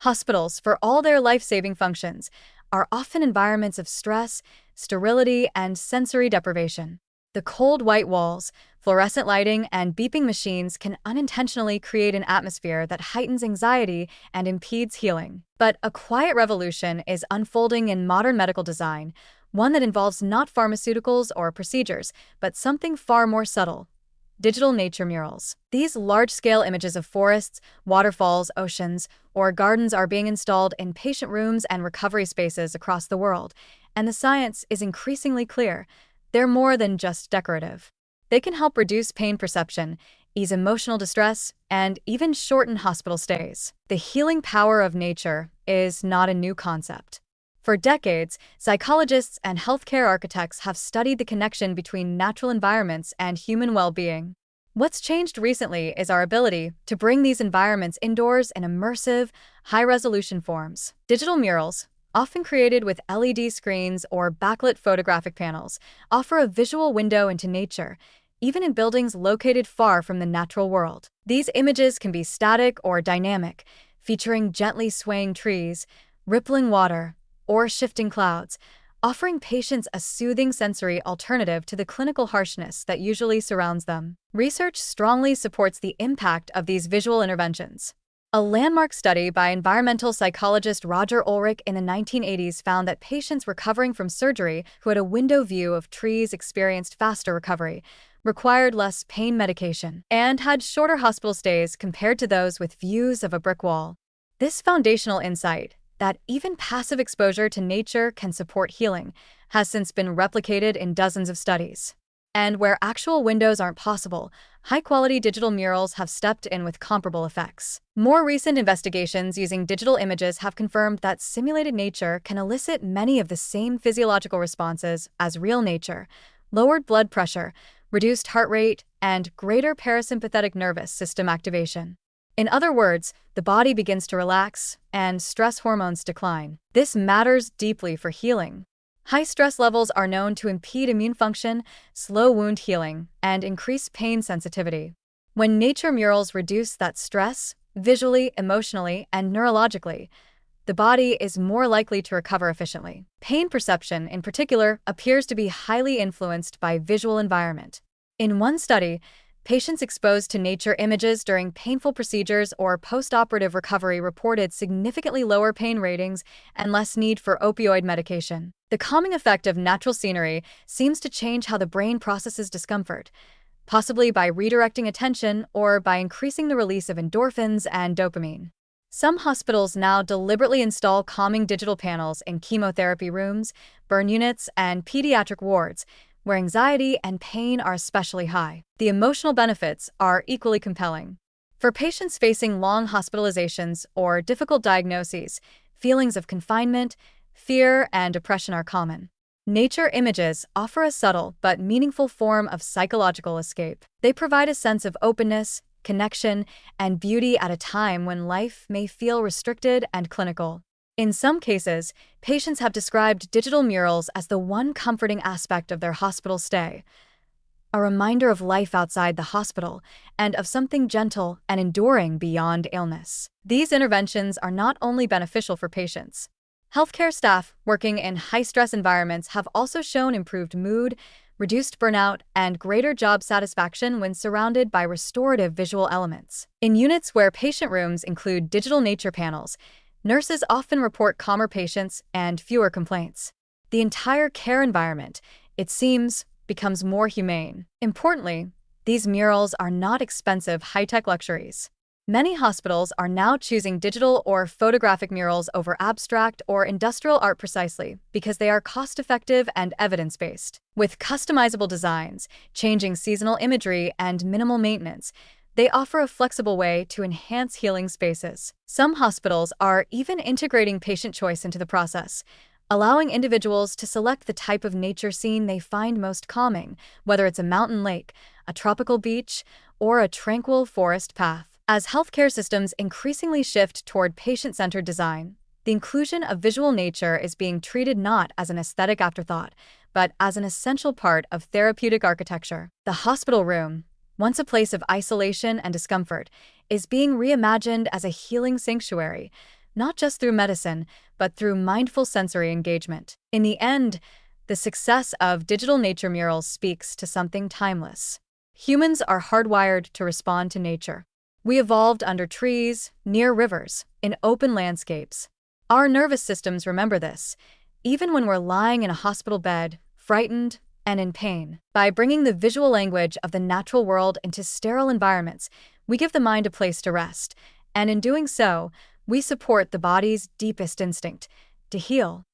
Hospitals, for all their life-saving functions, are often environments of stress, sterility, and sensory deprivation. The cold white walls, fluorescent lighting, and beeping machines can unintentionally create an atmosphere that heightens anxiety and impedes healing. But a quiet revolution is unfolding in modern medical design, one that involves not pharmaceuticals or procedures, but something far more subtle: digital nature murals. These large-scale images of forests, waterfalls, oceans, or gardens are being installed in patient rooms and recovery spaces across the world, and the science is increasingly clear. They're more than just decorative. They can help reduce pain perception, ease emotional distress, and even shorten hospital stays. The healing power of nature is not a new concept. For decades, psychologists and healthcare architects have studied the connection between natural environments and human well-being. What's changed recently is our ability to bring these environments indoors in immersive, high-resolution forms. Digital murals, often created with LED screens or backlit photographic panels, offer a visual window into nature, even in buildings located far from the natural world. These images can be static or dynamic, featuring gently swaying trees, rippling water, or shifting clouds, offering patients a soothing sensory alternative to the clinical harshness that usually surrounds them. Research strongly supports the impact of these visual interventions. A landmark study by environmental psychologist Roger Ulrich in the 1980s found that patients recovering from surgery who had a window view of trees experienced faster recovery, required less pain medication, and had shorter hospital stays compared to those with views of a brick wall. This foundational insight, that even passive exposure to nature can support healing, has since been replicated in dozens of studies. And where actual windows aren't possible, high-quality digital murals have stepped in with comparable effects. More recent investigations using digital images have confirmed that simulated nature can elicit many of the same physiological responses as real nature: lowered blood pressure, reduced heart rate, and greater parasympathetic nervous system activation. In other words, the body begins to relax, and stress hormones decline. This matters deeply for healing. High stress levels are known to impede immune function, slow wound healing, and increase pain sensitivity. When nature murals reduce that stress, visually, emotionally, and neurologically, the body is more likely to recover efficiently. Pain perception, in particular, appears to be highly influenced by visual environment. In one study, patients exposed to nature images during painful procedures or post-operative recovery reported significantly lower pain ratings and less need for opioid medication. The calming effect of natural scenery seems to change how the brain processes discomfort, possibly by redirecting attention or by increasing the release of endorphins and dopamine. Some hospitals now deliberately install calming digital panels in chemotherapy rooms, burn units, and pediatric wards, where anxiety and pain are especially high. The emotional benefits are equally compelling. For patients facing long hospitalizations or difficult diagnoses, feelings of confinement, fear, and depression are common. Nature images offer a subtle but meaningful form of psychological escape. They provide a sense of openness, connection, and beauty at a time when life may feel restricted and clinical. In some cases, patients have described digital murals as the one comforting aspect of their hospital stay, a reminder of life outside the hospital and of something gentle and enduring beyond illness. These interventions are not only beneficial for patients. Healthcare staff working in high-stress environments have also shown improved mood, reduced burnout, and greater job satisfaction when surrounded by restorative visual elements. In units where patient rooms include digital nature panels, nurses often report calmer patients and fewer complaints. The entire care environment, it seems, becomes more humane. Importantly, these murals are not expensive high-tech luxuries. Many hospitals are now choosing digital or photographic murals over abstract or industrial art precisely because they are cost-effective and evidence-based. With customizable designs, changing seasonal imagery, and minimal maintenance, they offer a flexible way to enhance healing spaces. Some hospitals are even integrating patient choice into the process, allowing individuals to select the type of nature scene they find most calming, whether it's a mountain lake, a tropical beach, or a tranquil forest path. As healthcare systems increasingly shift toward patient-centered design, the inclusion of visual nature is being treated not as an aesthetic afterthought, but as an essential part of therapeutic architecture. The hospital room, once a place of isolation and discomfort, is being reimagined as a healing sanctuary, not just through medicine, but through mindful sensory engagement. In the end, the success of digital nature murals speaks to something timeless. Humans are hardwired to respond to nature. We evolved under trees, near rivers, in open landscapes. Our nervous systems remember this, even when we're lying in a hospital bed, frightened and in pain. By bringing the visual language of the natural world into sterile environments, we give the mind a place to rest, and in doing so, we support the body's deepest instinct, to heal.